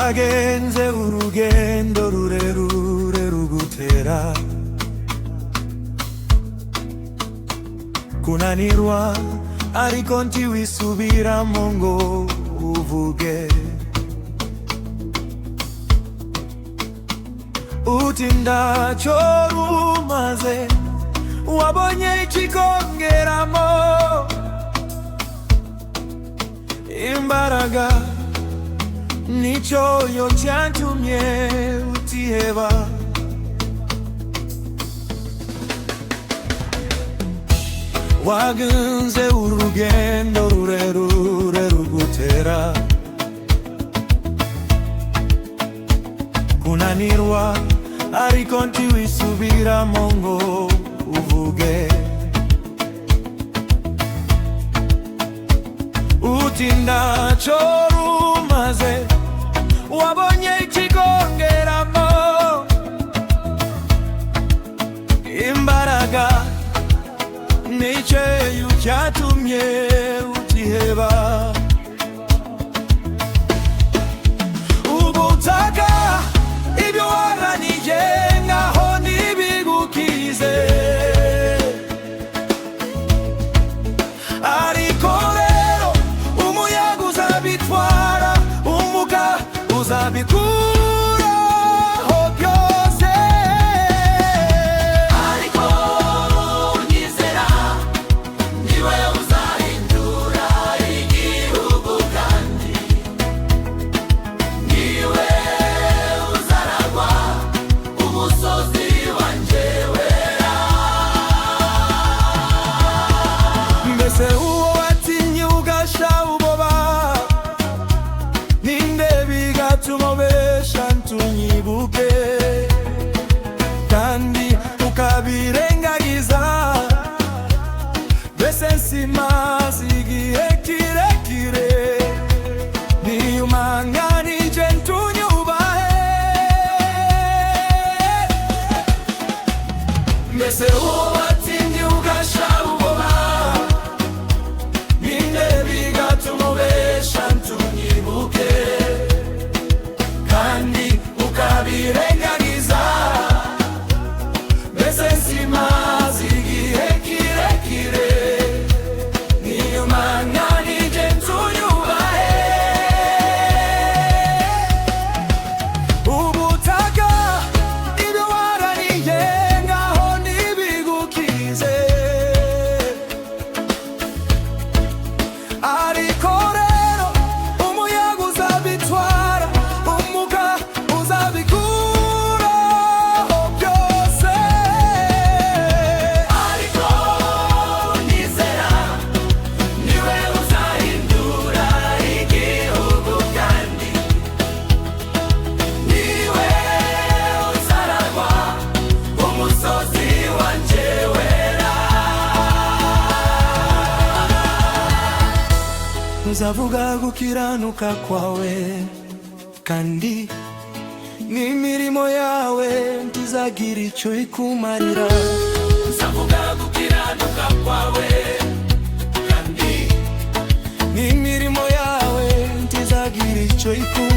Twagenze urugendo rurerure rugutera kunanirwa, ariko ntiwisubiramo ngo uvuge. Uti ntacyo rumaze, wabonye ikikongeramo imbaraga. Nicyo yo cyantumye utiheba. Wagenze urugendo rurerure rugutera kunanirwa, ariko ntiwisubiramo ngo uvuge. Uti ntacyo rumaze, wabonye ikikongeramo imbaraga. Nicyo cyatumye utiheba. Ubutaka ibyo waranije ngaho ntibigukize, ariko rero umuyaga uzabitwara, umuga uzabikuraho byose. Ariko nyizera, niwe uzahindura igihugu, kandi niwe uzaragwa umusozi wanjye wera. Mbese uwo watinye ugasha uboba, ninde bigatuma ubesha ntunyibuke, kandi ukabirengagiza. Mbese simaze igihe kirekire, niyumanganije ntunyubahe. Mbese uwo watinye ugasha uboba, ninde bigatuma ubesha ntunyibuke, kandi ukabirengagiza. Mbese simaze igihe kirekire, niyumanganije ntunyubahe. Ubutaka ibyo warariye ngaho ntibigukize, ariko rero umuyaga uzabitwara, umuga uzabikuraho byose. Ariko nyizera, niwe uzahindura igihugu, kandi niwe uzaragwa umusozi wanjye wera. Uzavuga gukiranuka kwawe, kandi n'imirimo yawe ntizagira icyo ikumarira. Nzavuga gukiranuka kwawe, kandi N'imirimo yawe ntizagira icyo ikumarira.